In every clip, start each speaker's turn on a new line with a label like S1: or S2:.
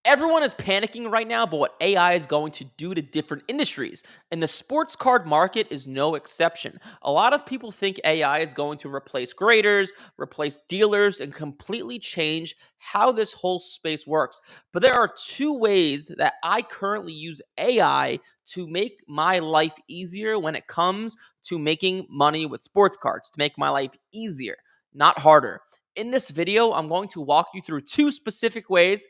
S1: Everyone is panicking right now, but what AI is going to do to different industries. And the sports card market is no exception. A lot of people think AI is going to replace graders, replace dealers, and completely change how this whole space works. But there are two ways that I currently use AI to make my life easier when it comes to making money with sports cards, to make my life easier, not harder. In this video, I'm going to walk you through two specific ways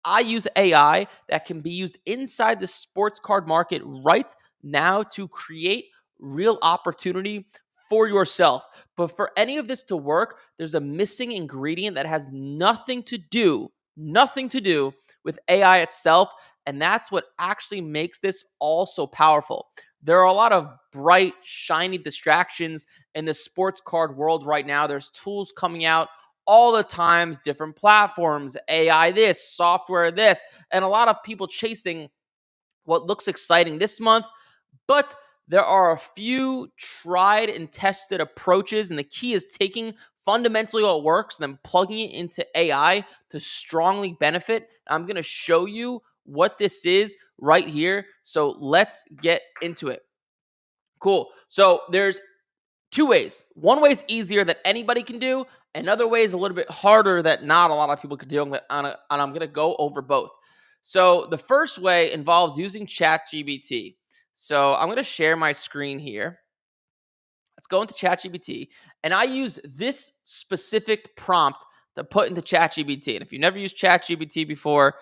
S1: I use AI that can be used inside the sports card market right now to create real opportunity for yourself. But for any of this to work, there's a missing ingredient that has nothing to do with AI itself. And that's what actually makes this all so powerful. There are a lot of bright, shiny distractions in the sports card world right now. There's tools coming out all the times, different platforms, AI this, software this, and a lot of people chasing what looks exciting this month. But there are a few tried and tested approaches, and the key is taking fundamentally what works and then plugging it into AI to strongly benefit. I'm going to show you what this is right here. So let's get into it. Cool. So there's two ways. One way is easier that anybody can do. Another way is a little bit harder that not a lot of people can do. And I'm going to go over both. So the first way involves using ChatGPT. So I'm going to share my screen here. Let's go into ChatGPT. And I use this specific prompt to put into ChatGPT. And if you never used ChatGPT before,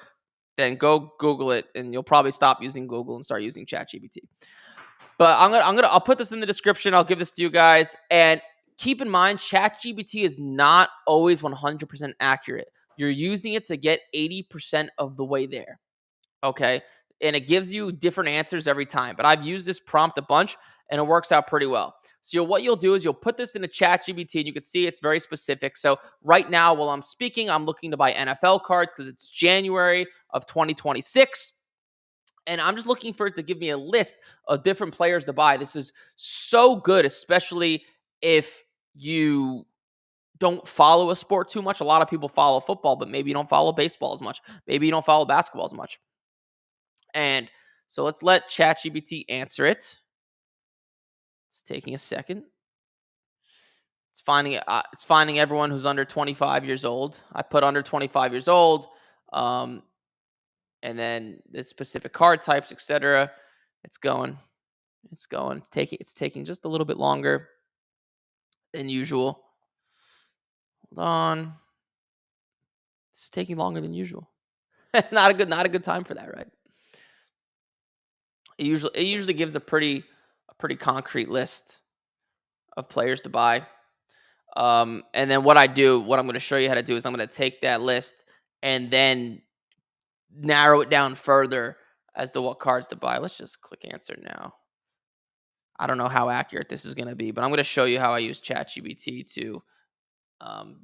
S1: then go Google it and you'll probably stop using Google and start using ChatGPT. But I'll put this in the description. I'll give this to you guys. And keep in mind, ChatGPT is not always 100% accurate. You're using it to get 80% of the way there. Okay. And it gives you different answers every time. But I've used this prompt a bunch and it works out pretty well. So what you'll do is you'll put this into ChatGPT and you can see it's very specific. So right now, while I'm speaking, I'm looking to buy NFL cards because it's January of 2026. And I'm just looking for it to give me a list of different players to buy. This is so good, especially if you don't follow a sport too much. A lot of people follow football, but maybe you don't follow baseball as much. Maybe you don't follow basketball as much. And so let's let ChatGPT answer it. It's taking a second. It's finding everyone who's under 25 years old. I put under 25 years old. And then the specific card types, etc. It's going. It's taking just a little bit longer than usual. Hold on. It's taking longer than usual. not a good time for that, right? It usually gives a pretty concrete list of players to buy. And then what I'm going to show you how to do is I'm going to take that list and then narrow it down further as to what cards to buy. Let's just click answer now. I don't know how accurate this is going to be, but I'm going to show you how I use ChatGPT to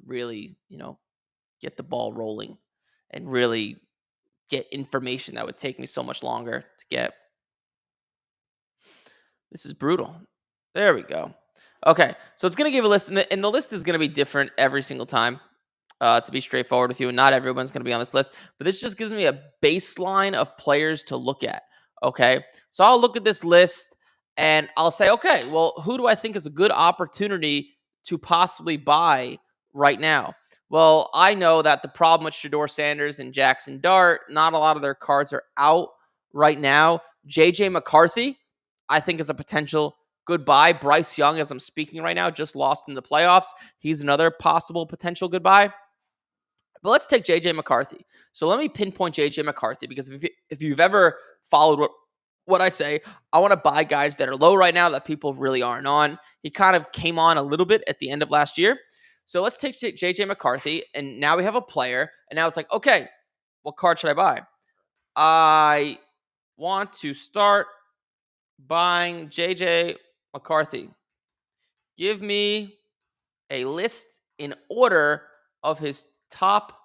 S1: really, get the ball rolling and really get information that would take me so much longer to get. This is brutal. There we go. Okay, so it's going to give a list, and the list is going to be different every single time. To be straightforward with you, and not everyone's going to be on this list, but this just gives me a baseline of players to look at. Okay, so I'll look at this list and I'll say, okay, well, who do I think is a good opportunity to possibly buy right now? Well, I know that the problem with Shador Sanders and Jackson Dart, not a lot of their cards are out right now. JJ McCarthy, I think, is a potential good buy. Bryce Young, as I'm speaking right now, just lost in the playoffs. He's another possible potential good buy. But let's take JJ McCarthy. So let me pinpoint JJ McCarthy because if you've ever followed what I say, I want to buy guys that are low right now that people really aren't on. He kind of came on a little bit at the end of last year. So let's take JJ McCarthy, and now we have a player, and now it's like, okay, what card should I buy? I want to start buying JJ McCarthy. Give me a list in order of his top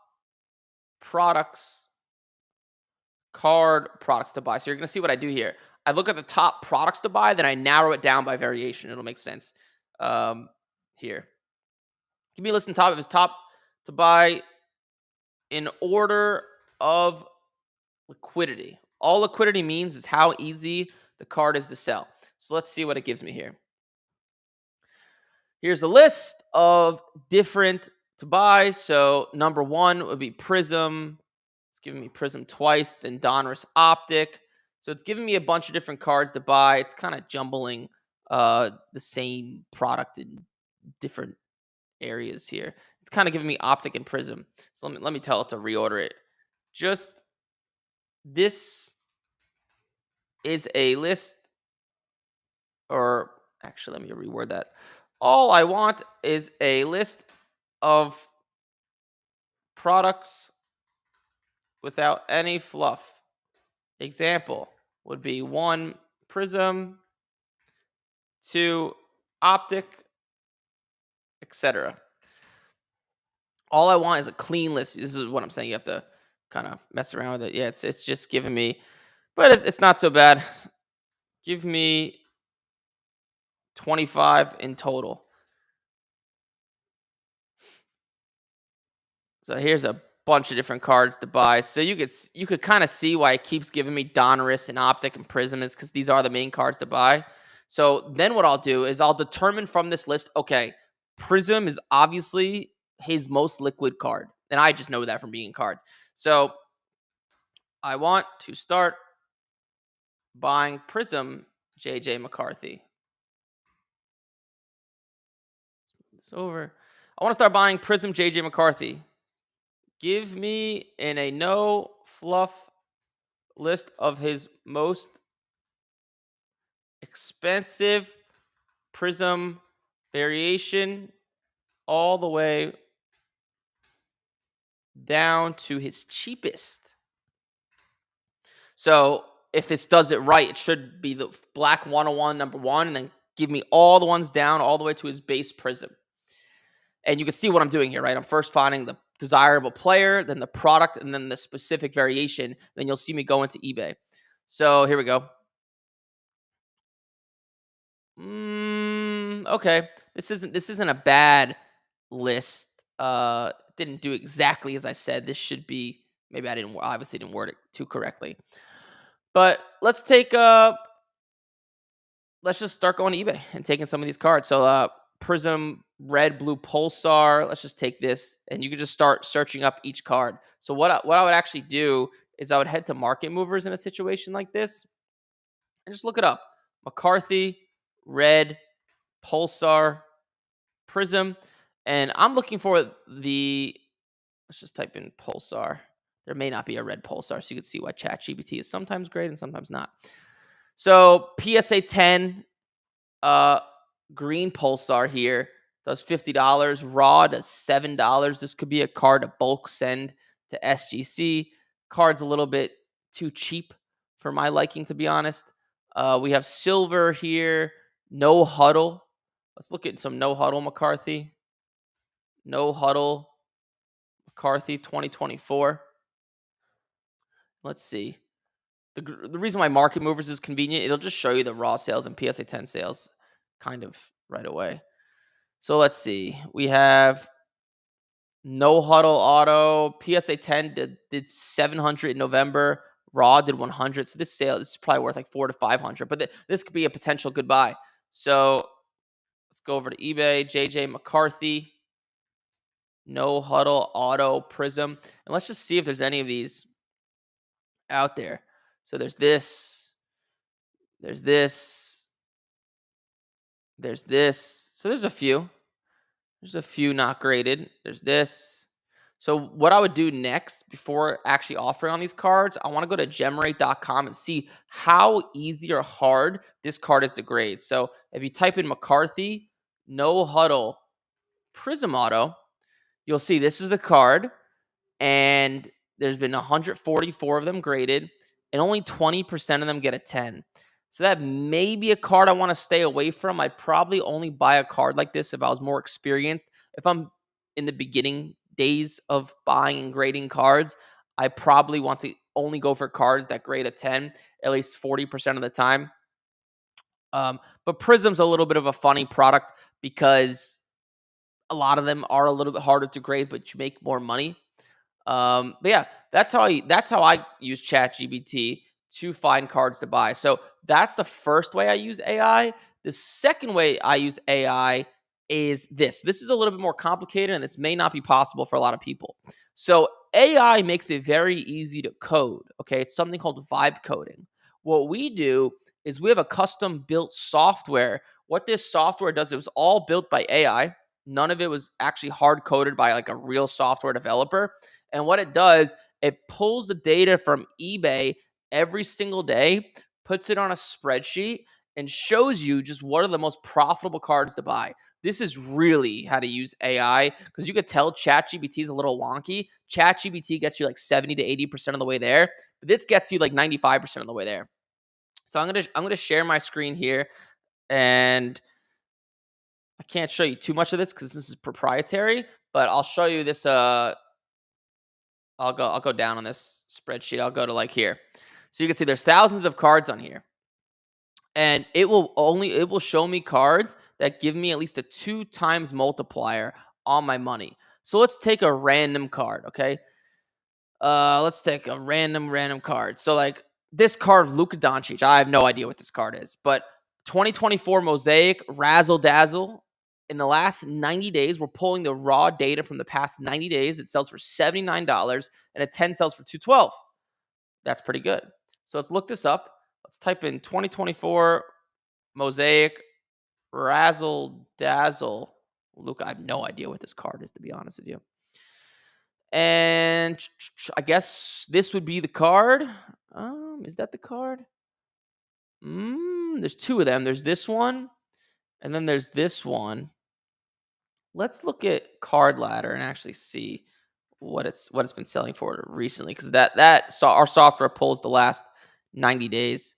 S1: card products to buy. So you're going to see what I do here. I look at the top products to buy, then I narrow it down by variation. It'll make sense. Here. Give me a list on top of his top to buy in order of Liquidity. All liquidity means is how easy the card is to sell. So let's see what it gives me here. Here's a list of different to buy. So number one would be Prism. It's giving me Prism twice, then Donruss Optic. So it's giving me a bunch of different cards to buy. It's kind of jumbling the same product in different areas here. It's kind of giving me Optic and Prism. So let me tell it to reorder it. Just this is a list, or actually, let me reword that. All I want is a list of products without any fluff. Example would be 1 Prism, 2 Optic, etc. All I want is a clean list. This is what I'm saying. You have to kind of mess around with it. Yeah, it's just giving me, but it's not so bad. Give me 25 in total. So here's a bunch of different cards to buy. So you could kind of see why it keeps giving me Donruss and Optic and Prism is because these are the main cards to buy. So then what I'll do is I'll determine from this list, okay, Prism is obviously his most liquid card. And I just know that from being cards. So I want to start buying Prism JJ McCarthy. It's over. I want to start buying Prism JJ McCarthy. Give me in a no fluff list of his most expensive Prism variation all the way down to his cheapest. So if this does it right, it should be the Black 101 number 1, and then give me all the ones down all the way to his base Prism. And you can see what I'm doing here, right? I'm first finding the desirable player, then the product, and then the specific variation. Then you'll see me go into eBay. So here we go. Okay. This isn't a bad list. Didn't do exactly as I said. This should be, maybe I didn't word it too correctly. But let's just start going to eBay and taking some of these cards. So Prism Red Blue Pulsar. Let's just take this, and you can just start searching up each card. So what I would actually do is I would head to Market Movers in a situation like this and just look it up. McCarthy Red Pulsar Prism, and I'm looking for the. Let's just type in Pulsar. There may not be a red Pulsar, so you can see why ChatGPT is sometimes great and sometimes not. So PSA 10, green Pulsar here does $50. Raw does $7. This could be a card to bulk send to SGC. Card's a little bit too cheap for my liking, to be honest. We have silver here, no huddle. Let's look at some no huddle McCarthy. No huddle McCarthy 2024. Let's see. The reason why Market Movers is convenient, it'll just show you the raw sales and PSA 10 sales kind of right away. So let's see. We have no huddle auto. PSA 10 did 700 in November. Raw did 100. So this is probably worth like 400 to 500. But this could be a potential good buy. So let's go over to eBay. JJ McCarthy. No huddle auto Prism. And let's just see if there's any of these out there. So there's this. There's this. There's this. So there's a few. There's a few not graded. There's this. So what I would do next before actually offering on these cards, I want to go to gemrate.com and see how easy or hard this card is to grade. So if you type in McCarthy, no huddle, Prism Auto, you'll see this is the card, and there's been 144 of them graded, and only 20% of them get a 10. So that may be a card I want to stay away from. I'd probably only buy a card like this if I was more experienced. If I'm in the beginning days of buying and grading cards, I probably want to only go for cards that grade a 10 at least 40% of the time. But Prism's a little bit of a funny product because a lot of them are a little bit harder to grade, but you make more money. But yeah, that's how I use ChatGPT to find cards to buy. So that's the first way I use AI. The second way I use AI is this. This is a little bit more complicated and this may not be possible for a lot of people. So AI makes it very easy to code. Okay. It's something called vibe coding. What we do is we have a custom built software. What this software does, it was all built by AI. None of it was actually hard coded by like a real software developer. And what it does, it pulls the data from eBay every single day, puts it on a spreadsheet, and shows you just what are the most profitable cards to buy. This is really how to use AI because you could tell ChatGPT is a little wonky. ChatGPT gets you like 70 to 80% of the way there, but this gets you like 95% of the way there. So I'm gonna share my screen here, and I can't show you too much of this because this is proprietary, but I'll show you this. I'll go down on this spreadsheet. I'll go to like here. So you can see there's thousands of cards on here. And it will show me cards that give me at least a 2 times multiplier on my money. So let's take a random card, okay? Let's take a random card. So like this card, Luka Doncic. I have no idea what this card is, but 2024 Mosaic Razzle Dazzle. In the last 90 days, we're pulling the raw data from the past 90 days. It sells for $79 and a 10 sells for 212. That's pretty good. So let's look this up. Let's type in 2024 Mosaic Razzle Dazzle. Luka, I have no idea what this card is, to be honest with you. And I guess this would be the card. Is that the card? There's two of them. There's this one, and then there's this one. Let's look at Card Ladder and actually see what it's been selling for recently, because our software pulls the last 90 days.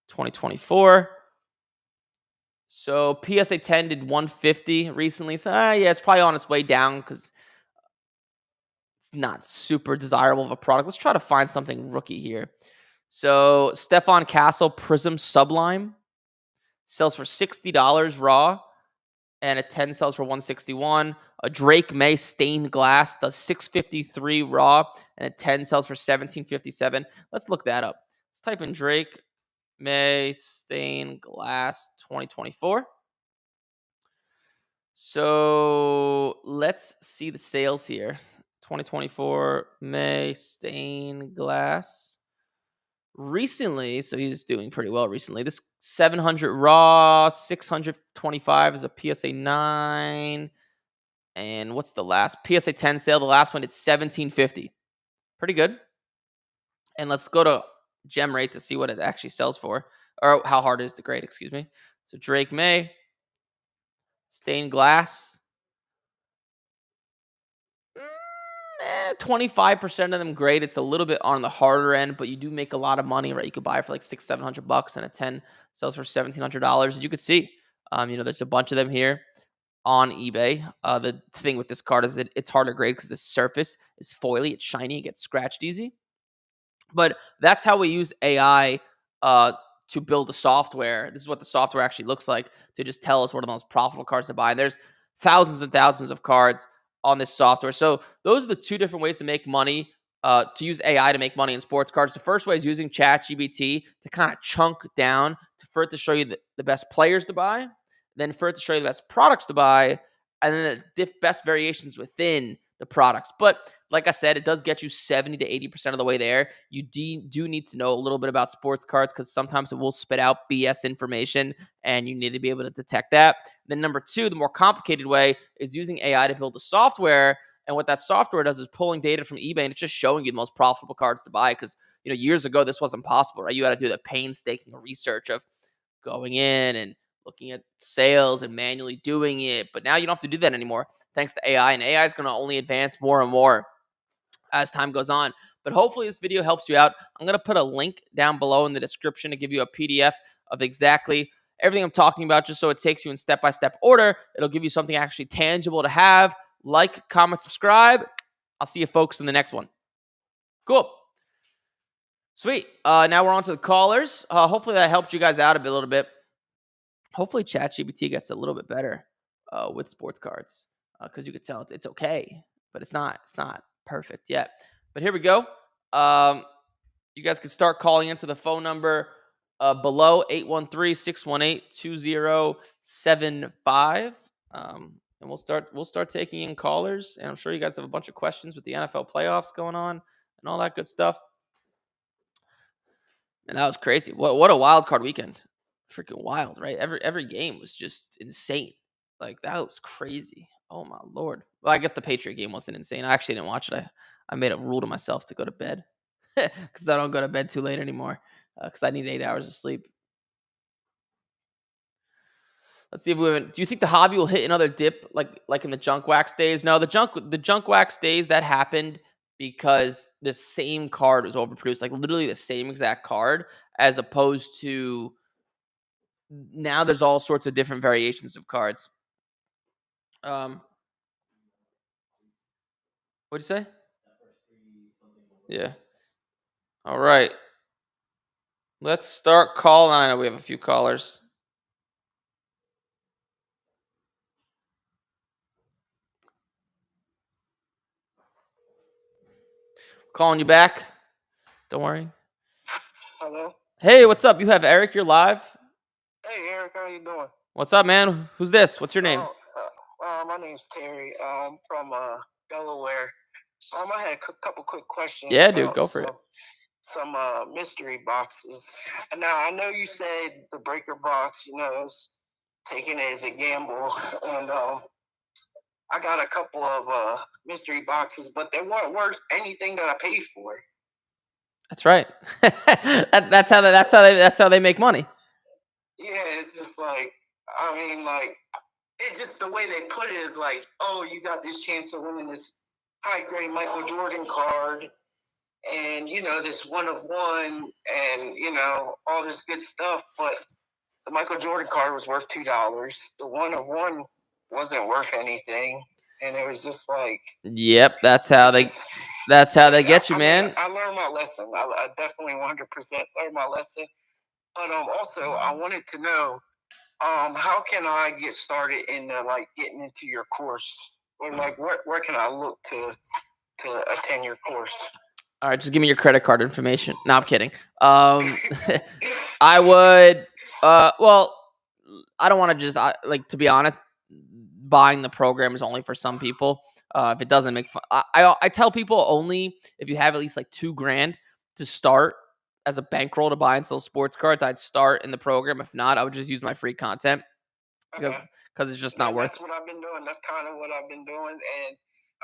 S1: 2024. So PSA 10 did 150 recently. So yeah, it's probably on its way down because it's not super desirable of a product. Let's try to find something rookie here. So Stephon Castle Prism Sublime sells for $60 raw, and a 10 sells for 161. A Drake May Stained Glass does 653 raw, and a 10 sells for 1757. Let's look that up. Let's type in Drake May Stained Glass 2024. So let's see the sales here. 2024 May Stained Glass. Recently, so he's doing pretty well recently. This 700 raw, 625 is a PSA 9. And what's the last? PSA 10 sale. The last one, it's 1750. Pretty good. And let's go to gem rate to see what it actually sells for, or how hard it is to grade, excuse me. So Drake May, stained glass. 25% of them grade. It's a little bit on the harder end, but you do make a lot of money, right? You could buy it for like $600-700, and a 10 sells for $1,700. And you could see, there's a bunch of them here on eBay. The thing with this card is that it's harder grade because the surface is foily, it's shiny, it gets scratched easy. But that's how we use AI to build the software. This is what the software actually looks like to just tell us what are the most profitable cards to buy. And there's thousands and thousands of cards on this software. So those are the two different ways to make money, to use AI to make money in sports cards. The first way is using ChatGPT to kind of chunk down for it to show you the best players to buy, then for it to show you the best products to buy, and then the best variations within the products. But like I said, it does get you 70 to 80% of the way there. You do need to know a little bit about sports cards because sometimes it will spit out BS information and you need to be able to detect that. Then number two, the more complicated way is using AI to build the software. And what that software does is pulling data from eBay and it's just showing you the most profitable cards to buy. Because years ago this wasn't possible, right? You had to do the painstaking research of going in and looking at sales and manually doing it. But now you don't have to do that anymore thanks to AI. And AI is going to only advance more and more as time goes on. But hopefully this video helps you out. I'm going to put a link down below in the description to give you a PDF of exactly everything I'm talking about, just so it takes you in step-by-step order. It'll give you something actually tangible to have. Like, comment, subscribe. I'll see you folks in the next one. Cool. Sweet. Now we're on to the callers. Hopefully that helped you guys out a little bit. Hopefully ChatGPT gets a little bit better with sports cards because you could tell it's okay, but it's not perfect yet. But here we go. You guys can start calling into the phone number below 813-618-2075. And we'll start taking in callers. And I'm sure you guys have a bunch of questions with the NFL playoffs going on and all that good stuff. And that was crazy. What a wild card weekend. Freaking wild, right? Every game was just insane. Like that was crazy. Oh my lord. Well, I guess the Patriot game wasn't insane. I actually didn't watch it. I made a rule to myself to go to bed because I don't go to bed too late anymore because I need 8 hours of sleep. Let's see if we have. Do you think the hobby will hit another dip like in the junk wax days? No, the junk wax days that happened because the same card was overproduced, like literally the same exact card, as opposed to now there's all sorts of different variations of cards. What'd you say? Yeah. All right. Let's start calling. I know we have a few callers. Calling you back. Don't worry.
S2: Hello.
S1: Hey, what's up? You have Eric. You're live.
S2: Hey, Eric. How you doing?
S1: What's up, man? Who's this? What's your name?
S2: My name's Terry. From Delaware. I had a couple quick questions.
S1: Yeah, dude, go for it.
S2: Some mystery boxes. Now I know you said the breaker box, is taking it as a gamble, and I got a couple of mystery boxes, but they weren't worth anything that I paid for.
S1: That's right. That's how they make money.
S2: Yeah, it's just like, it just the way they put it is like, oh, you got this chance of winning this high grade Michael Jordan card, and this one of one, and all this good stuff. But the Michael Jordan card was worth $2. The one of one wasn't worth anything, and it was just like,
S1: yep, that's how they get you, man.
S2: I learned my lesson. I definitely 100% learned my lesson. But also, I wanted to know, how can I get started in getting into your course? Or where can I look to attend your course?
S1: All right, just give me your credit card information. No, I'm kidding. I would. Well, I don't want to just to be honest. Buying the program is only for some people. If it doesn't make fun, I tell people only if you have at least like $2,000 to start as a bankroll to buy and sell sports cards. I'd start in the program. If not, I would just use my free content because it's just not worth.
S2: That's what I've been doing. That's kind of what I've been doing, and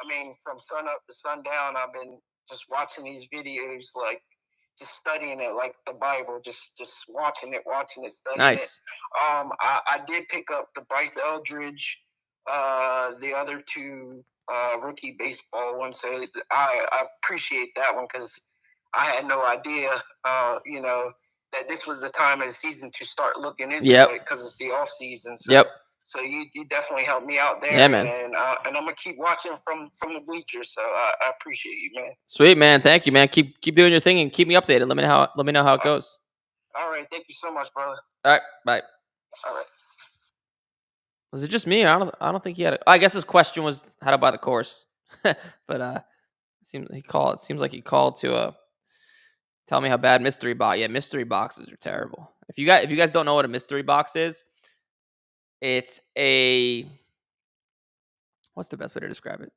S2: I mean, from sun up to sundown, I've been just watching these videos, like just studying it like the Bible, just watching it, studying
S1: nice.
S2: it. I did pick up the Bryce Eldridge, the other two rookie baseball ones, so I appreciate that one because I had no idea, that this was the time of the season to start looking into it because it's the off season. So, So you definitely helped me out there,
S1: yeah, man.
S2: And I'm gonna keep watching from the bleachers. So I appreciate you, man.
S1: Sweet, man. Thank you, man. Keep doing your thing and keep me updated. Let me know how it goes.
S2: All right. Thank you so much, brother.
S1: All right. Bye.
S2: All right.
S1: Was it just me? I don't think he had it. I guess his question was how to buy the course, but seems like he called to tell me how bad mystery box. Yeah, mystery boxes are terrible. If you guys don't know what a mystery box is, it's what's the best way to describe it?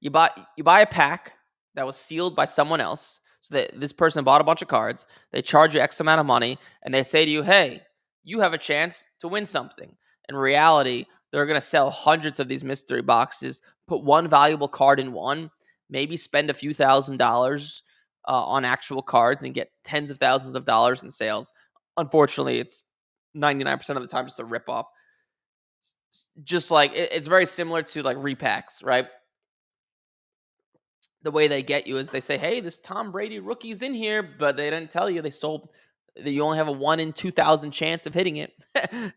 S1: You buy a pack that was sealed by someone else. So that this person bought a bunch of cards. They charge you X amount of money, and they say to you, "Hey, you have a chance to win something." In reality, they're going to sell hundreds of these mystery boxes, put one valuable card in one, maybe spend a few $1,000s on actual cards and get tens of thousands of dollars in sales. Unfortunately, it's 99% of the time just a ripoff. Just like it's very similar to like repacks, right? The way they get you is they say, "Hey, this Tom Brady rookie's in here," but they didn't tell you they sold that you only have a 1 in 2,000 chance of hitting it,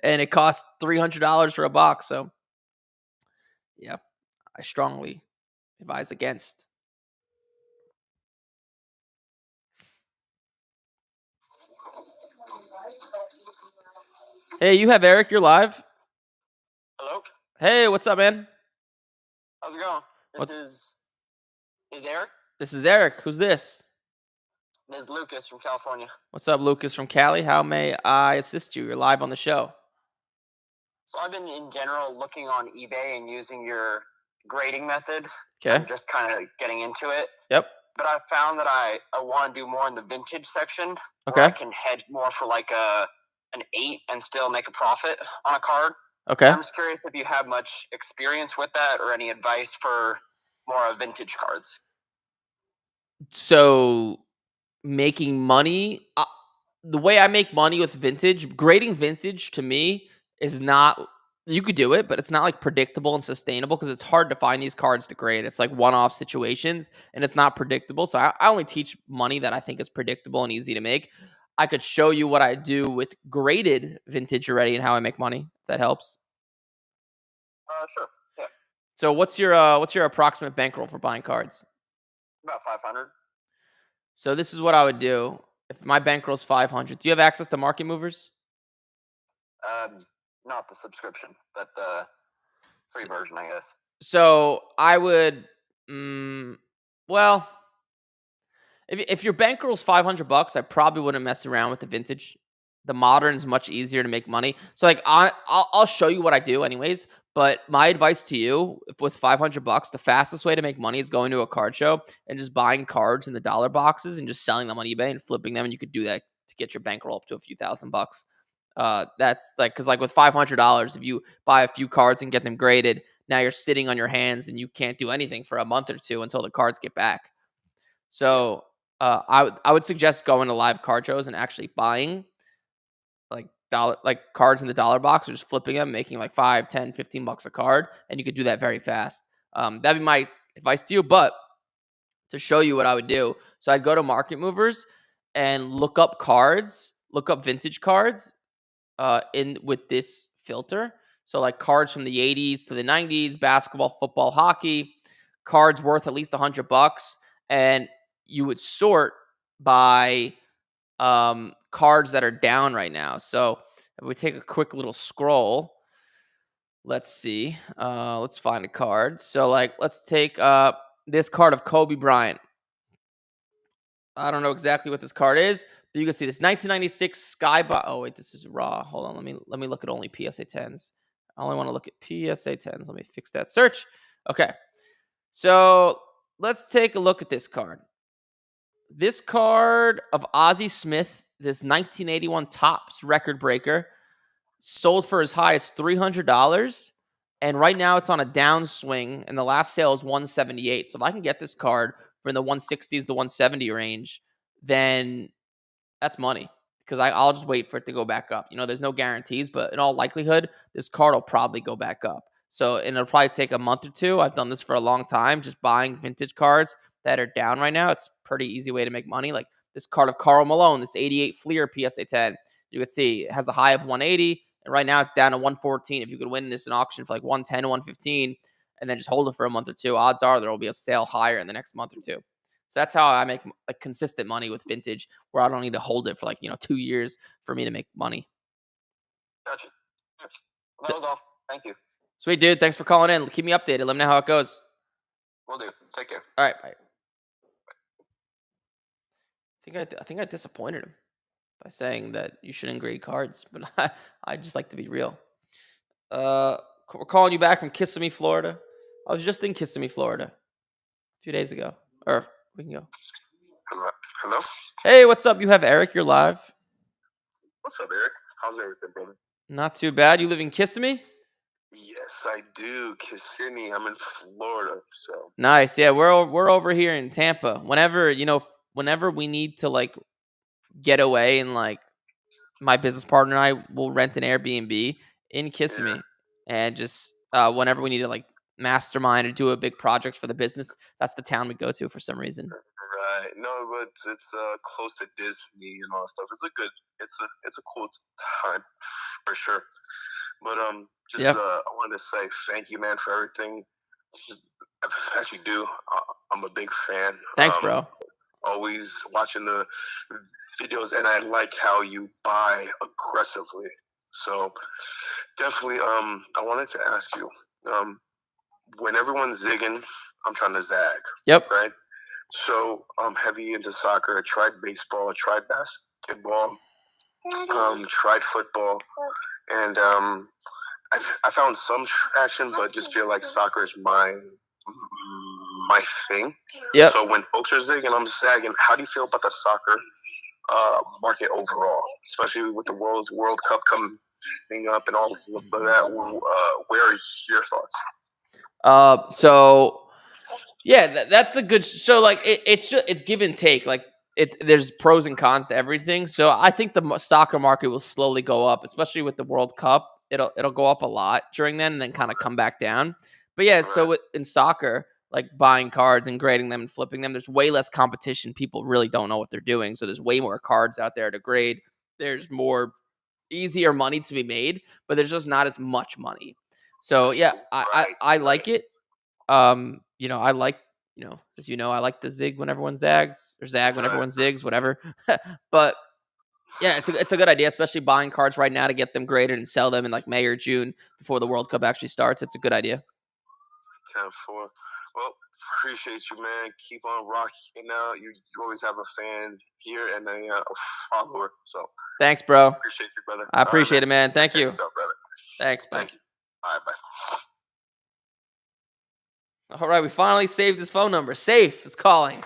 S1: and it costs $300 for a box. So, yeah, I strongly advise against. Hey, you have Eric. You're live.
S2: Hello.
S1: Hey, what's up, man?
S2: How's it going? This is Eric.
S1: This is Eric. Who's this?
S2: Ms. Lucas from California.
S1: What's up, Lucas from Cali? How may I assist you? You're live on the show.
S2: So I've been in general looking on eBay and using your grading method.
S1: Okay.
S2: I'm just kind of getting into it.
S1: Yep.
S2: But I've found that I want to do more in the vintage section.
S1: Okay.
S2: Where I can hedge more for like an 8 and still make a profit on a card.
S1: Okay.
S2: I'm just curious if you have much experience with that or any advice for more vintage cards.
S1: So making money, the way I make money with vintage, grading vintage to me is not, you could do it, but it's not like predictable and sustainable because it's hard to find these cards to grade. It's like one-off situations and it's not predictable. So I only teach money that I think is predictable and easy to make. I could show you what I do with graded vintage already and how I make money. If that helps.
S2: Sure. Yeah.
S1: So what's your approximate bankroll for buying cards?
S2: About 500.
S1: So this is what I would do if my bankroll's 500. Do you have access to market movers?
S2: Not the subscription, but the free version, I guess.
S1: So I would, well, if your bankroll's $500, I probably wouldn't mess around with the vintage. The modern is much easier to make money. So like I'll show you what I do anyways. But my advice to you, if with $500, the fastest way to make money is going to a card show and just buying cards in the dollar boxes and just selling them on eBay and flipping them. And you could do that to get your bankroll up to a few $1,000s. That's like, because like with $500, if you buy a few cards and get them graded, now you're sitting on your hands and you can't do anything for a month or two until the cards get back. So I would suggest going to live card shows and actually buying like cards in the dollar box or just flipping them, making like 5, 10, $15 a card, and you could do that very fast. That'd be my advice to you. But to show you what I would do, so I'd go to Market Movers and look up cards, look up vintage cards, in with this filter. So like cards from the 80s to the 90s, basketball, football, hockey, cards worth at least $100, and you would sort by cards that are down right now. So if we take a quick little scroll, let's see. Let's find a card. So like let's take this card of Kobe Bryant. I don't know exactly what this card is, but you can see this 1996 Sky. Oh wait, this is raw. Hold on, let me look at only PSA 10s. I only want to look at PSA 10s. Let me fix that search. Okay, so let's take a look at this card. This card of Ozzie Smith, this 1981 Topps record breaker, sold for as high as $300, and right now it's on a downswing, and the last sale is 178. So if I can get this card for in the 160s to 170 range, then that's money because I'll just wait for it to go back up. There's no guarantees, but in all likelihood, this card will probably go back up. So, and it'll probably take a month or two. I've done this for a long time, just buying vintage cards that are down right now. It's a pretty easy way to make money. Like this card of Karl Malone, this 88 Fleer PSA 10. You can see it has a high of 180, and right now it's down to 114. If you could win this in auction for like 110 to 115, and then just hold it for a month or two, odds are there will be a sale higher in the next month or two. So that's how I make like consistent money with vintage, where I don't need to hold it for like 2 years for me to make money.
S2: Gotcha. That was all. Thank you.
S1: Sweet dude, thanks for calling in. Keep me updated. Let me know how it goes.
S2: Will do. Take care.
S1: All right, bye. I think I disappointed him by saying that you shouldn't grade cards, but I just like to be real. We're calling you back from Kissimmee, Florida. I was just in Kissimmee, Florida, a few days ago, or we can go.
S2: Hello.
S1: Hey, what's up? You have Eric. You're live.
S2: What's up, Eric? How's everything, brother?
S1: Not too bad. You live in Kissimmee?
S2: Yes, I do. Kissimmee. I'm in Florida, so
S1: Nice. Yeah, we're over here in Tampa. Whenever we need to like get away, and like my business partner and I will rent an Airbnb in Kissimmee, and just whenever we need to like mastermind or do a big project for the business, that's the town we go to for some reason.
S2: Right. No, but it's close to Disney and all that stuff. It's a cool time for sure. But I wanted to say thank you, man, for everything. I actually do. I'm a big fan.
S1: Thanks, bro.
S2: Always watching the videos, and I like how you buy aggressively. So definitely, I wanted to ask you, when everyone's zigging, I'm trying to zag.
S1: Yep.
S2: Right. So I'm heavy into soccer. I tried baseball. I tried basketball. Tried football, and I found some traction, but just feel like soccer is my thing.
S1: Yep.
S2: So when folks are zigging, I'm zagging. How do you feel about the soccer market overall, especially with the World Cup coming up and all of that? Where is your thoughts?
S1: So yeah, that's a good. So like it's give and take. Like there's pros and cons to everything. So I think the soccer market will slowly go up, especially with the World Cup. It'll go up a lot during then, and then kind of come back down. But yeah, so in soccer, like buying cards and grading them and flipping them, there's way less competition. People really don't know what they're doing, so there's way more cards out there to grade. There's more easier money to be made, but there's just not as much money. So yeah, I like it. I like, as you know, I like to zig when everyone zags or zag when everyone zigs, whatever. But yeah, it's a good idea, especially buying cards right now to get them graded and sell them in like May or June before the World Cup actually starts. It's a good idea.
S2: 10-4. Well, appreciate you, man. Keep on rocking out. You always have a fan here and a follower. So
S1: thanks, bro.
S2: Appreciate you, brother.
S1: I appreciate it, man. Thank you.
S2: Yourself, brother.
S1: Thanks, bye.
S2: Thank you. All right, bye.
S1: All right, we finally saved his phone number. Safe is calling.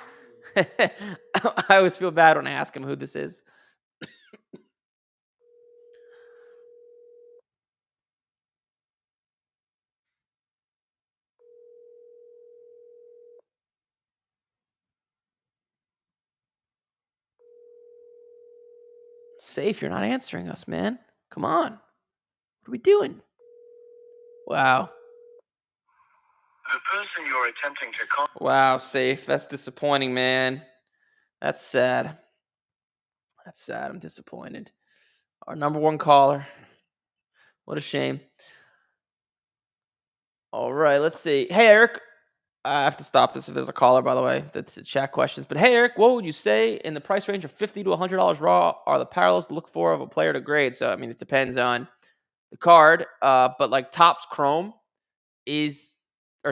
S1: I always feel bad when I ask him who this is. Safe, you're not answering us, man. Come on. What are we doing? Wow.
S2: The person you're attempting to call.
S1: Wow, Safe. That's disappointing, man. That's sad. That's sad. I'm disappointed. Our number one caller. What a shame. All right, let's see. Hey, Eric. I have to stop this if there's a caller, by the way. That's the chat questions. But hey, Eric, what would you say in the price range of $50 to $100 raw are the parallels to look for of a player to grade? So, I mean, it depends on the card. But like Topps Chrome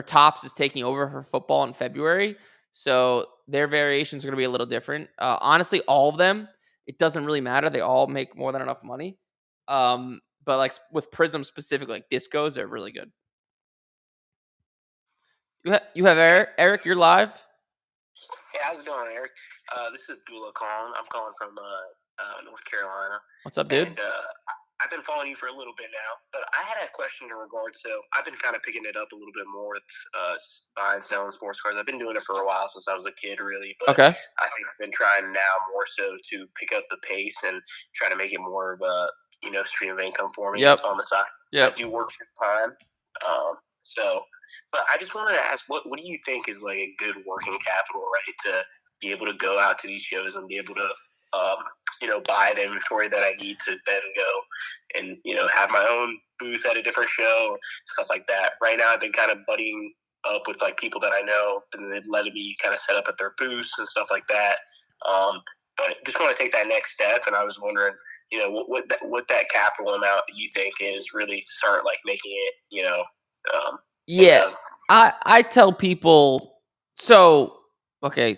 S1: Topps is taking over for football in February. So their variations are going to be a little different. Honestly, all of them, it doesn't really matter. They all make more than enough money. But like with Prism specifically, like Discos, they're really good. You have Eric. Eric, you're live.
S2: Hey, how's it going, Eric? This is Dula calling. I'm calling from North Carolina.
S1: What's up, dude?
S2: And I've been following you for a little bit now, but I had a question in regards. So I've been kind of picking it up a little bit more with buying, selling sports cards. I've been doing it for a while since I was a kid, really. But
S1: okay.
S2: I think I've been trying now more so to pick up the pace and try to make it more of a stream of income for me on the side. I do work full time, but I just wanted to ask, what do you think is like a good working capital, right, to be able to go out to these shows and be able to buy the inventory that I need to then go and, have my own booth at a different show, stuff like that. Right now, I've been kind of buddying up with like people that I know, and they've letting me kind of set up at their booths and stuff like that. But just want to take that next step, and I was wondering, what that capital amount you think is really to start like making it,
S1: yeah, I tell people. So okay,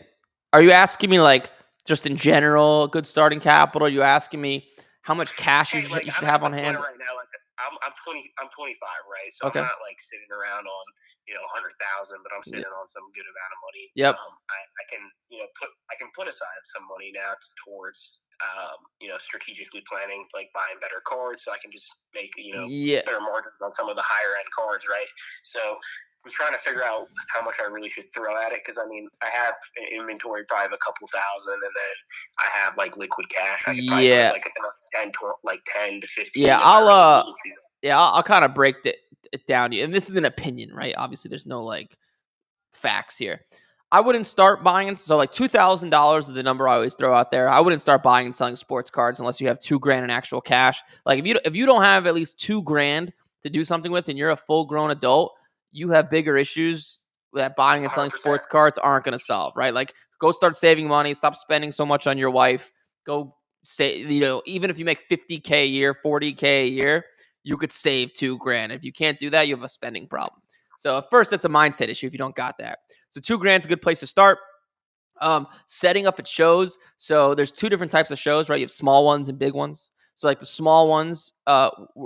S1: are you asking me like just in general good starting capital? Are you asking me how much cash you should have on hand?
S2: Right now, like I'm 25, right? So okay. I'm not like sitting around on 100,000, but I'm sitting on some good amount of money.
S1: Yep.
S2: I can put aside some money now towards strategically planning, like buying better cards, so I can just make better margins on some of the higher end cards, right? So I'm trying to figure out how much I really should throw at it, because I mean, I have an inventory probably of a couple thousand, and then I have like liquid cash. I could probably put like 10 to 15.
S1: Yeah, I'll kind of break it down to you. And this is an opinion, right? Obviously, there's no like facts here. I wouldn't start buying. So like $2,000 is the number I always throw out there. I wouldn't start buying and selling sports cards unless you have $2,000 in actual cash. Like if you don't have at least $2,000 to do something with, and you're a full grown adult, you have bigger issues that buying and selling 100%. Sports cards aren't going to solve, right? Like go start saving money, stop spending so much on your wife. Go say, even if you make $50K a year, $40K a year, you could save $2,000. If you can't do that, you have a spending problem. So first, that's a mindset issue if you don't got that. So $2,000 is a good place to start. Setting up at shows. So there's two different types of shows, right? You have small ones and big ones. So like the small ones,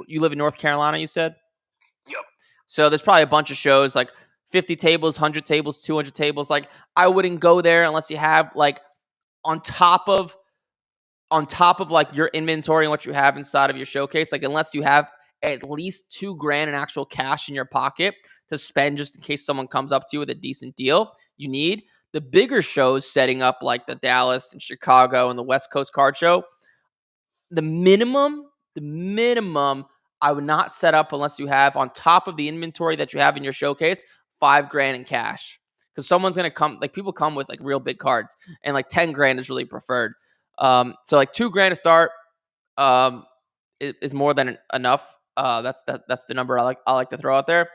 S1: you live in North Carolina, you said?
S2: Yep.
S1: So there's probably a bunch of shows like 50 tables, 100 tables, 200 tables. Like I wouldn't go there unless you have like on top of like your inventory and what you have inside of your showcase, like unless you have at least $2,000 in actual cash in your pocket to spend just in case someone comes up to you with a decent deal, you need the bigger shows setting up like the Dallas and Chicago and the West Coast Card Show. The minimum I would not set up unless you have on top of the inventory that you have in your showcase, $5,000 in cash. Because someone's gonna come, like people come with like real big cards, and like $10,000 is really preferred. So like $2,000 to start is more than enough. That's the number I like to throw out there.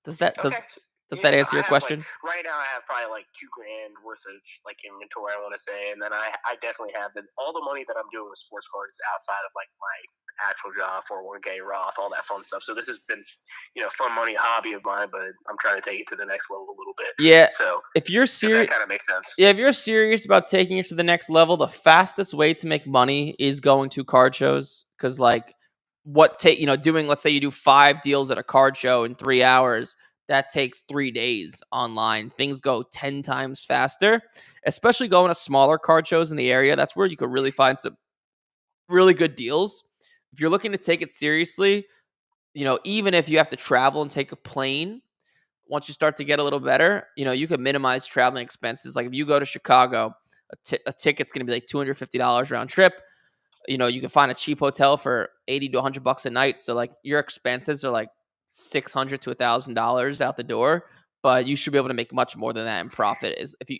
S1: Does that
S2: Okay.
S1: does that answer your question?
S2: Right now, I have probably like $2,000 worth of like inventory, I want to say, and then I definitely have all the money that I'm doing with sports cards outside of like my actual job, 401k, Roth, all that fun stuff. So this has been, fun money hobby of mine, but I'm trying to take it to the next level a little bit.
S1: Yeah.
S2: So
S1: if you're serious,
S2: that kind of makes sense.
S1: Yeah, if you're serious about taking it to the next level, the fastest way to make money is going to card shows. Because like doing, let's say you do 5 deals at a card show in 3 hours, that takes 3 days online. Things go 10 times faster, especially going to smaller card shows in the area. That's where you could really find some really good deals. If you're looking to take it seriously, even if you have to travel and take a plane, once you start to get a little better, you can minimize traveling expenses. Like if you go to Chicago, a ticket's going to be like $250 round trip. You can find a cheap hotel for $80 to $100 a night. So like your expenses are like $600 to $1,000 out the door, but you should be able to make much more than that in profit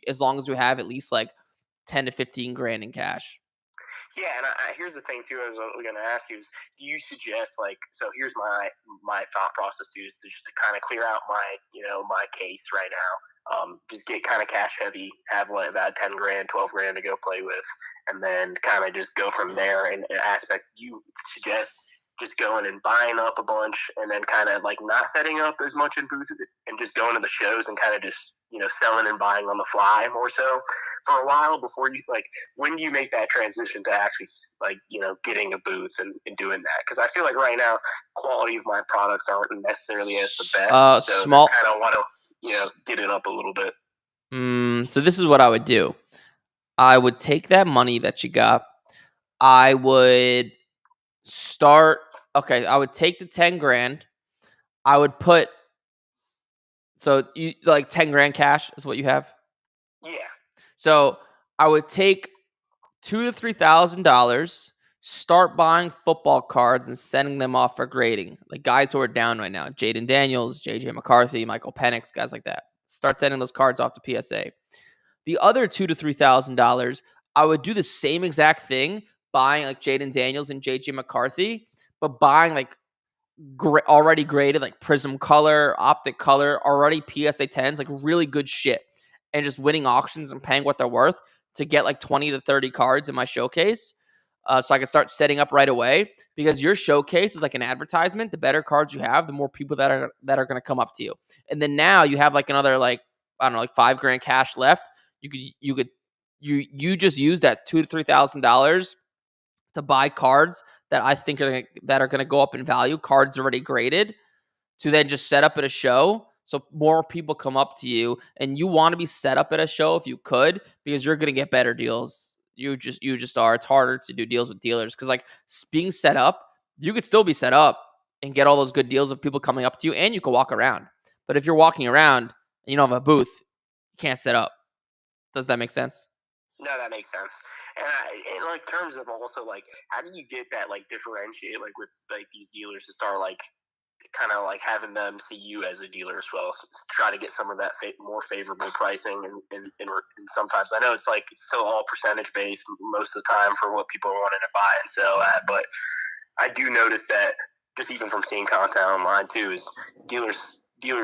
S1: as long as you have at least like 10 to 15 grand in cash.
S2: Yeah, and here's the thing too. I was going to ask you is, do you suggest so? Here's my thought process too, is to just kind of clear out my case right now. Just get kind of cash heavy, have like about $10,000, $12,000 to go play with, and then kind of just go from there. And an aspect you suggest just going and buying up a bunch, and then kind of like not setting up as much in booths, and just going to the shows and kind of just selling and buying on the fly more so for a while before you when do you make that transition to actually getting a booth and doing that? Because I feel like right now quality of my products aren't necessarily as the best, so I kind of want to get it up a little bit.
S1: So this is what I would do. I would take that money that you got. I would I would take the $10,000. I would put, so you like $10,000 cash is what you have?
S2: Yeah.
S1: So I would take $2,000 to $3,000, start buying football cards and sending them off for grading. Like guys who are down right now, Jaden Daniels, JJ McCarthy, Michael Penix, guys like that. Start sending those cards off to PSA. The other $2,000 to $3,000, I would do the same exact thing, buying like Jaden Daniels and JJ McCarthy, but buying like already graded, like Prism Color, Optic Color, already PSA 10s, like really good shit, and just winning auctions and paying what they're worth to get like 20 to 30 cards in my showcase. So I can start setting up right away, because your showcase is like an advertisement. The better cards you have, the more people that are going to come up to you. And then now you have like another, like, I don't know, like $5,000 cash left. You just use that $2,000 to $3,000 to buy cards that I think are going to go up in value, cards already graded, to then just set up at a show. So more people come up to you, and you want to be set up at a show if you could, because you're going to get better deals. You just are. It's harder to do deals with dealers, because like being set up, you could still be set up and get all those good deals of people coming up to you, and you can walk around. But if you're walking around and you don't have a booth, you can't set up. Does that make sense?
S2: No, that makes sense. And in like terms of also like, how do you get that like differentiate like with like these dealers to start like kind of like having them see you as a dealer as well, so try to get some of that more favorable pricing, and sometimes I know it's still all percentage based most of the time for what people are wanting to buy and sell at, but I do notice that just even from seeing content online too, is dealer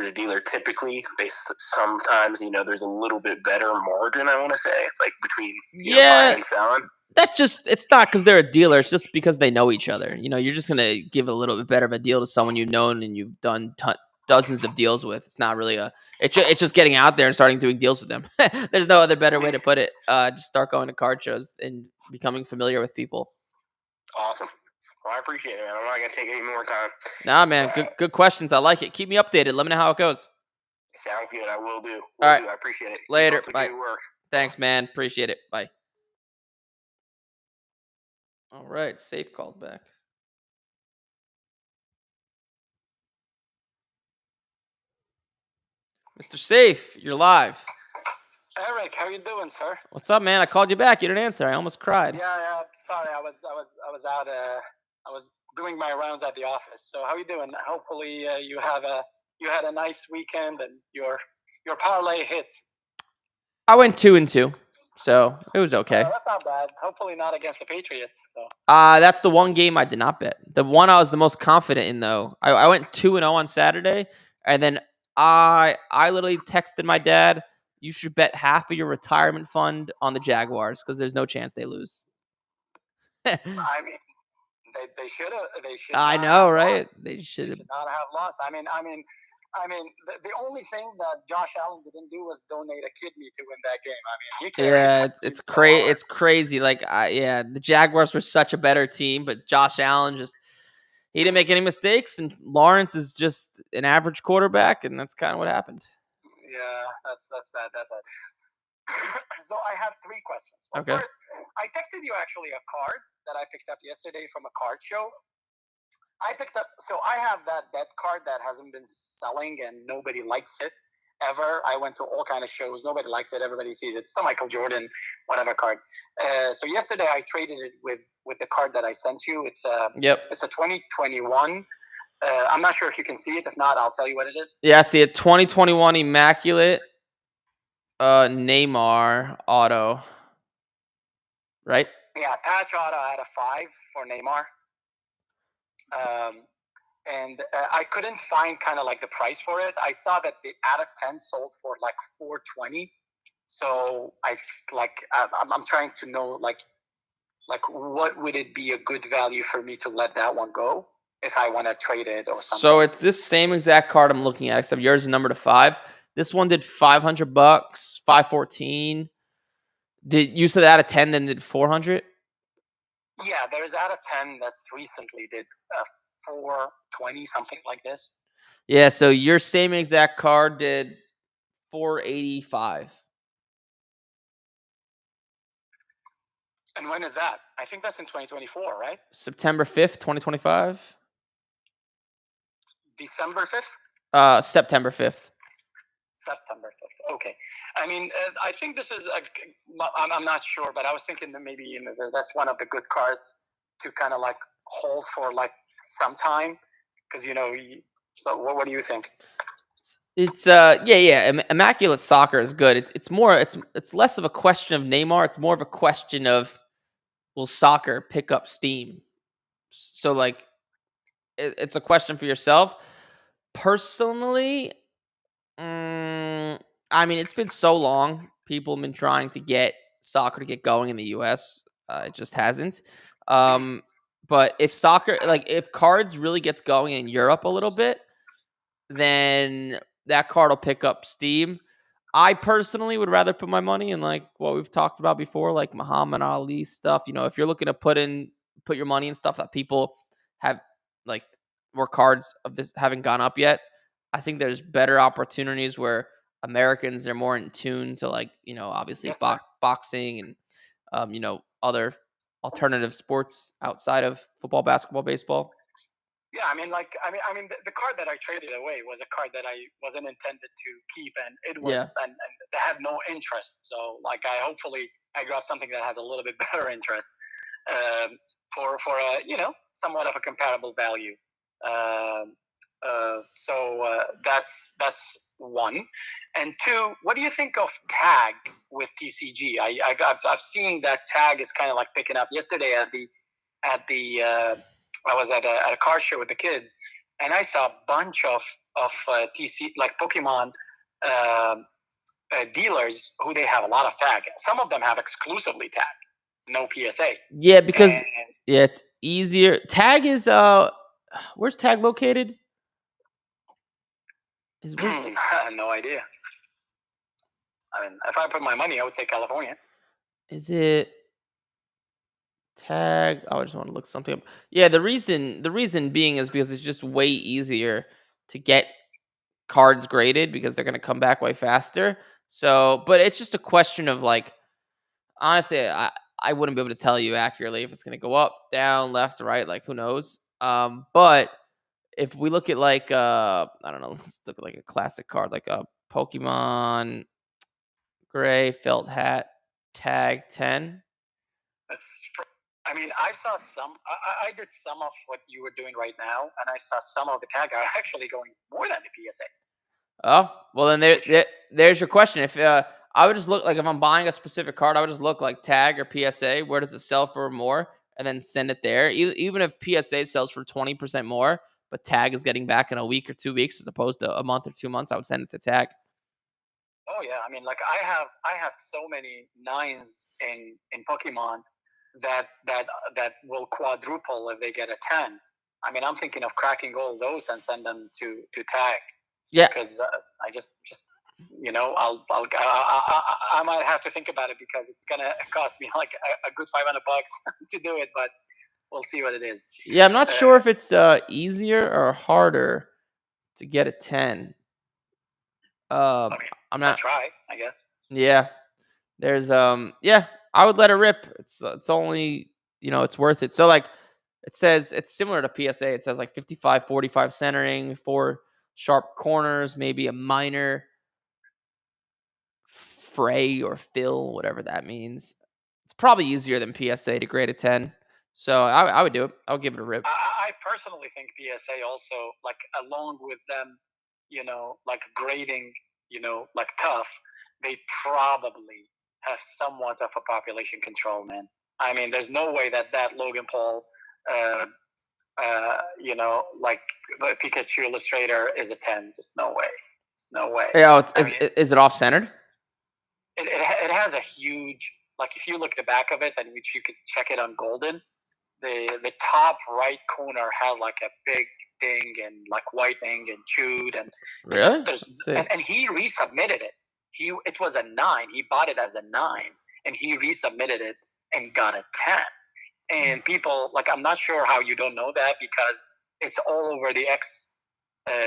S2: to dealer, typically they sometimes there's a little bit better margin, I want to say, like between buying and selling.
S1: That's just, it's not because they're a dealer, it's just because they know each other. You're just gonna give a little bit better of a deal to someone you've known and you've done dozens of deals with. It's not really it's just getting out there and starting doing deals with them. There's no other better way to put it. Just start going to card shows and becoming familiar with people.
S2: Awesome. Well, I appreciate it, man. I'm not going to take any more time.
S1: Nah, man. Good questions. I like it. Keep me updated. Let me know how it goes.
S2: Sounds good. I will do.
S1: All right.
S2: I appreciate it.
S1: Later.
S2: Keep up the
S1: Bye.
S2: good work.
S1: Thanks, man. Appreciate it. Bye. All right. Safe called back. Mr. Safe, you're live.
S3: Eric, how you doing, sir?
S1: What's up, man? I called you back. You didn't answer. I almost cried.
S3: Yeah. Sorry, I was out. I was doing my rounds at the office. So how you doing? Hopefully, you had a nice weekend and your parlay hit.
S1: I went 2-2, so it was okay.
S3: That's not bad. Hopefully, not against the Patriots. So.
S1: That's the one game I did not bet. The one I was the most confident in, though. I went 2-0 on Saturday, and then I literally texted my dad, you should bet half of your retirement fund on the Jaguars because there's no chance they lose.
S3: I mean, they should have. They should.
S1: I know, right?
S3: Lost.
S1: They should
S3: not have lost. I mean, the only thing that Josh Allen didn't do was donate a kidney to win that game. I mean, you can't.
S1: Yeah, it's crazy. It's crazy. Like, the Jaguars were such a better team, but Josh Allen he didn't make any mistakes, and Lawrence is just an average quarterback, and that's kind of what happened.
S3: Yeah, that's bad. That's bad. So I have 3 questions. Well,
S1: okay.
S3: First, I texted you actually a card that I picked up yesterday from a card show. I have that bet card that hasn't been selling and nobody likes it ever. I went to all kind of shows. Nobody likes it. Everybody sees it. It's a Michael Jordan, whatever card. So yesterday I traded it with the card that I sent you. It's a 2021. I'm not sure if you can see it. If not, I'll tell you what it is.
S1: Yeah, I see it. 2021 Immaculate Neymar auto. Right?
S3: Yeah, patch auto had a 5 for Neymar. And I couldn't find kind of like the price for it. I saw that the out of 10 sold for like $420. So I'm trying to know like what would it be a good value for me to let that one go if I want to trade it or something.
S1: So it's this same exact card I'm looking at, except yours is numbered to 5. This one did $500, $514. You said out of 10, then did 400.
S3: Yeah, there's out of 10 that's recently did 420, something like this.
S1: Yeah, so your same exact card did 485.
S3: And when is that? I think that's in 2024, right?
S1: September 5th, 2025.
S3: December 5th?
S1: September 5th.
S3: September 5th. Okay. I mean, I think this is I'm not sure, but I was thinking that maybe that's one of the good cards to kind of like hold for like some time because so what do you think?
S1: It's Immaculate Soccer is good. It's less of a question of Neymar. It's more of a question of will soccer pick up steam? So like, it's a question for yourself. Personally, I mean, it's been so long. People have been trying to get soccer to get going in the U.S. It just hasn't. But if cards really gets going in Europe a little bit, then that card will pick up steam. I personally would rather put my money in like what we've talked about before, like Muhammad Ali stuff. If you're looking to put your money in stuff that people have like where cards of this haven't gone up yet, I think there's better opportunities where Americans are more in tune to obviously boxing and other alternative sports outside of football, basketball, baseball.
S3: Yeah, I mean, the card that I traded away was a card that I wasn't intended to keep, and it was, and they had no interest. So, like, hopefully I grab something that has a little bit better interest, for a somewhat of a comparable value. So that's one, and 2. What do you think of tag with TCG? I've seen that tag is kind of like picking up. Yesterday I was at a car show with the kids, and I saw a bunch of TC like Pokemon dealers who they have a lot of tag. Some of them have exclusively tag, no PSA.
S1: Yeah, because it's easier. Tag is where's tag located?
S3: I have no idea. I mean, if I put my money, I would say California.
S1: Is it tag? Oh, I just want to look something up. Yeah, the reason being is because it's just way easier to get cards graded because they're going to come back way faster. So, but it's just a question of like, honestly, I wouldn't be able to tell you accurately if it's going to go up, down, left, right, like who knows. But if we look at like I don't know, let's look at like a classic card like a Pokemon Gray felt hat tag 10.
S3: I mean, I saw some. I did some of what you were doing right now, and I saw some of the tag are actually going more than the PSA.
S1: Oh, well then there's your question. If I would just look like if I'm buying a specific card, I would just look like tag or PSA. Where does it sell for more, and then send it there. Even if PSA sells for 20% more, but tag is getting back in a week or 2 weeks as opposed to a month or 2 months, I would send it to tag.
S3: Oh yeah, I mean, like I have so many nines in Pokemon that will quadruple if they get a 10. I mean, I'm thinking of cracking all those and send them to tag.
S1: Yeah,
S3: because I just I might have to think about it because it's gonna cost me like a good $500 to do it, but we'll see what it is.
S1: yeah. I'm not sure if it's easier or harder to get a 10.
S3: I mean,
S1: I'm not.
S3: try, I guess.
S1: Yeah, there's yeah. I would let it rip. It's only it's worth it. So like it says it's similar to PSA. It says like 55-45 centering, 4 sharp corners, maybe a minor fray or fill, whatever that means. It's probably easier than PSA to grade a 10. So I would do it. I would give it a rip.
S3: I personally think PSA also, like, along with them, like grading, like tough, they probably have somewhat of a population control, man. I mean, there's no way that Logan Paul, like Pikachu Illustrator is a 10. Just no way. It's no way.
S1: Yeah, is it off centered?
S3: It has a huge, like, if you look at the back of it, and which you could check it on Golden, the top right corner has like a big thing and like whitening and chewed and
S1: Really?
S3: and he resubmitted it. It was a 9. He bought it as a 9 and he resubmitted it and got a 10. And people, like, I'm not sure how you don't know that because it's all over the X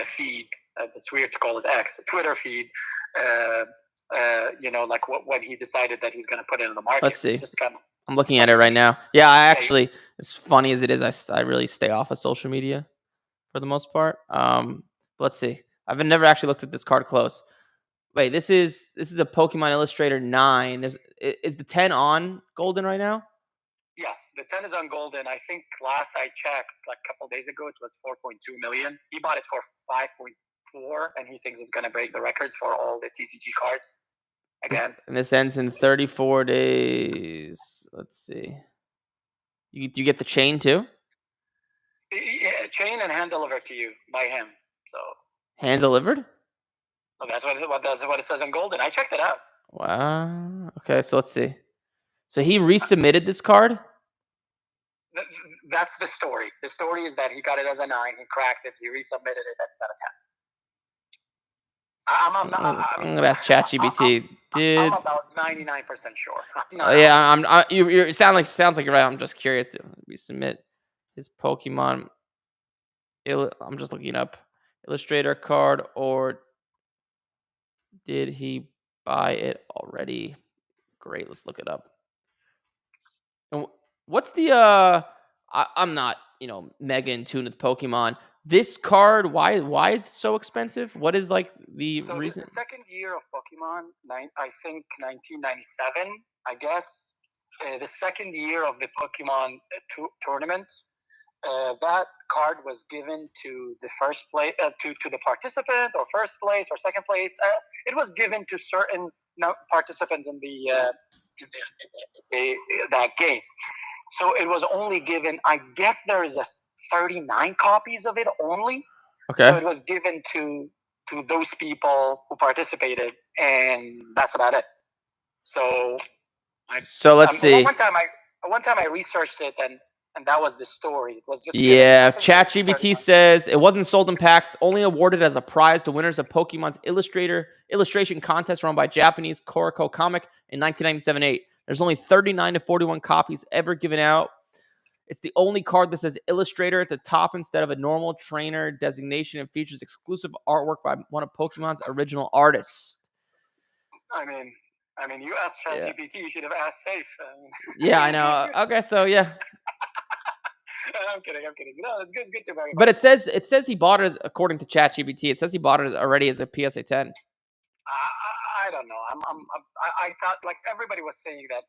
S3: feed. It's weird to call it X, the Twitter feed. Like when he decided that he's going to put it in the market.
S1: Let's see.
S3: It's just kind of,
S1: I'm looking at it right now. Yeah, I actually, as funny as it is, I really stay off of social media for the most part. Let's see. I've never actually looked at this card close. Wait, this is a Pokemon Illustrator 9. Is the 10 on Golden right now?
S3: Yes, the 10 is on Golden. I think last I checked, like a couple days ago, it was 4.2 million. He bought it for 5.4, and he thinks it's going to break the records for all the TCG cards again.
S1: And this ends in 34 days. Let's see. You get the chain too?
S3: Yeah, chain and hand delivered to you by him. So
S1: hand delivered?
S3: Well, that's what it says on Golden. I checked it out.
S1: Wow. Okay, so let's see. So he resubmitted this card?
S3: That's the story. The story is that he got it as a 9. He cracked it. He resubmitted it and got a 10.
S1: I'm gonna ask ChatGPT.
S3: I'm about 99% sure.
S1: Yeah, you sounds like you're right. I'm just curious to resubmit his Pokemon. I'm just looking up Illustrator card, or did he buy it already? Great, let's look it up. And what's the I'm not mega in tune with Pokemon. This card, why is it so expensive? What is like the reason?
S3: The second year of Pokemon, I think 1997, I guess, the second year of the Pokemon tournament, that card was given to the first place, to the participant, or first place or second place. It was given to certain participants in that game. So it was only given, I guess there is 39 copies of it only.
S1: Okay.
S3: So it was given to those people who participated, and that's about it. So
S1: let's see.
S3: One time I researched it, and and that was the story. It was just
S1: Yeah,
S3: kidding.
S1: ChatGPT says it wasn't sold in packs, only awarded as a prize to winners of Pokemon's illustration contest run by Japanese Koroko Comic in 1997-8. There's only 39 to 41 copies ever given out. It's the only card that says Illustrator at the top instead of a normal trainer designation and features exclusive artwork by one of Pokemon's original artists.
S3: I mean, you asked ChatGPT, you should have asked Safe.
S1: Yeah, I know. Okay, so yeah.
S3: I'm kidding. No, it's good. It's good to verify.
S1: But it says he bought it according to ChatGPT. It says he bought it already as a PSA 10.
S3: I don't know. I thought like everybody was saying that,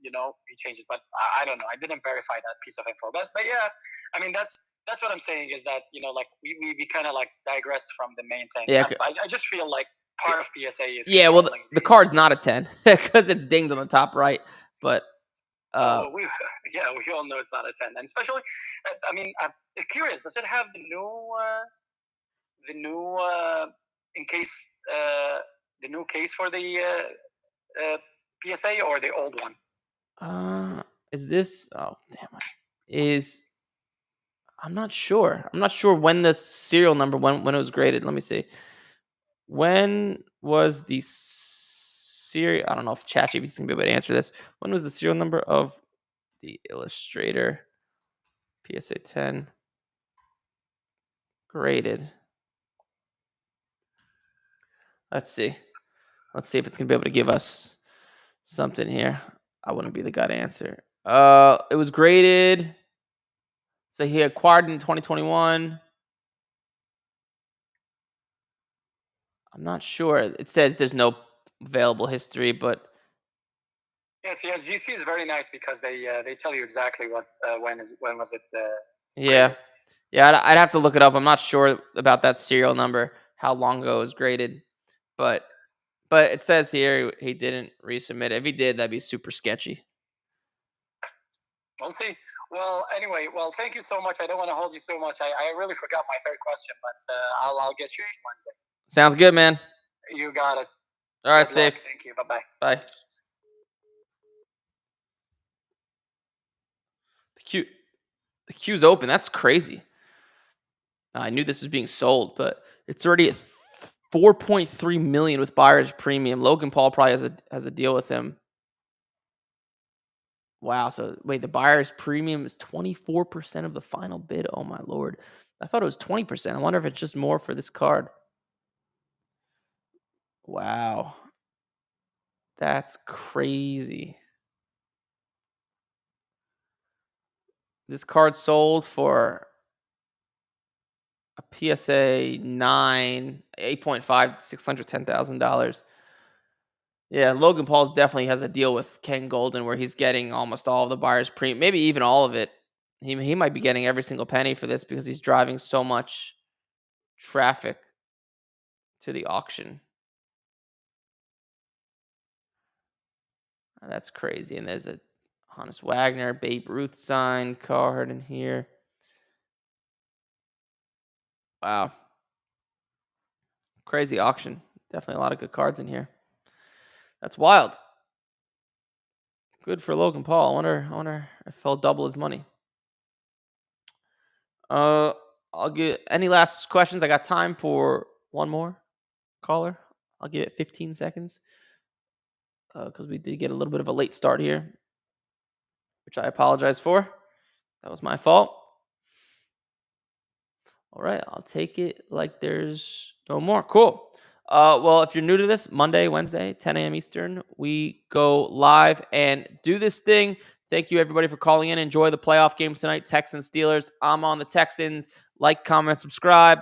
S3: he changed it, but I don't know. I didn't verify that piece of info. But yeah, I mean that's what I'm saying is that like we kind of like digressed from the main thing.
S1: Yeah,
S3: I just feel like part of PSA is
S1: the card's not a 10 because it's dinged on the top right, but.
S3: We all know it's not a 10, and especially, I mean, I'm curious. Does it have the new the new case for the PSA or the old one?
S1: Is this? Oh, damn it! I'm not sure. I'm not sure when the serial number when it was graded. Let me see. When was the serial? I don't know if ChatGPT is gonna be able to answer this. When was the serial number of the Illustrator PSA 10 graded? Let's see. Let's see if it's gonna be able to give us something here. I wouldn't be the guy to answer. It was graded. So he acquired in 2021. I'm not sure. It says there's no available history, but
S3: yes, GC is very nice because they tell you exactly what when was it.
S1: Yeah, I'd have to look it up. I'm not sure about that serial number, how long ago it was graded, but it says here he didn't resubmit it. If he did, that'd be super sketchy.
S3: We'll see. Well, anyway, thank you so much. I don't want to hold you so much. I really forgot my third question, but I'll get you Wednesday.
S1: Sounds good, man.
S3: You got it.
S1: All right, Safe.
S3: Thank you. Bye-bye.
S1: Bye. The queue's open. That's crazy. I knew this was being sold, but it's already at 4.3 million with buyer's premium. Logan Paul probably has a deal with him. Wow. So wait, the buyer's premium is 24% of the final bid. Oh my Lord. I thought it was 20%. I wonder if it's just more for this card. Wow. That's crazy. This card sold for a PSA 9, 8.5, $610,000. Yeah, Logan Paul's definitely has a deal with Ken Golden where he's getting almost all of the buyer's premium, maybe even all of it. He might be getting every single penny for this because he's driving so much traffic to the auction. That's crazy. And there's a Honus Wagner, Babe Ruth signed card in here. Wow. Crazy auction. Definitely a lot of good cards in here. That's wild. Good for Logan Paul. I wonder if he'll double his money. I'll get any last questions. I got time for one more caller. I'll give it 15 seconds because we did get a little bit of a late start here, which I apologize for. That was my fault. All right, I'll take it like there's no more. Cool. Well, if you're new to this, Monday, Wednesday, 10 a.m. Eastern, we go live and do this thing. Thank you, everybody, for calling in. Enjoy the playoff games tonight, Texans, Steelers. I'm on the Texans. Like, comment, subscribe.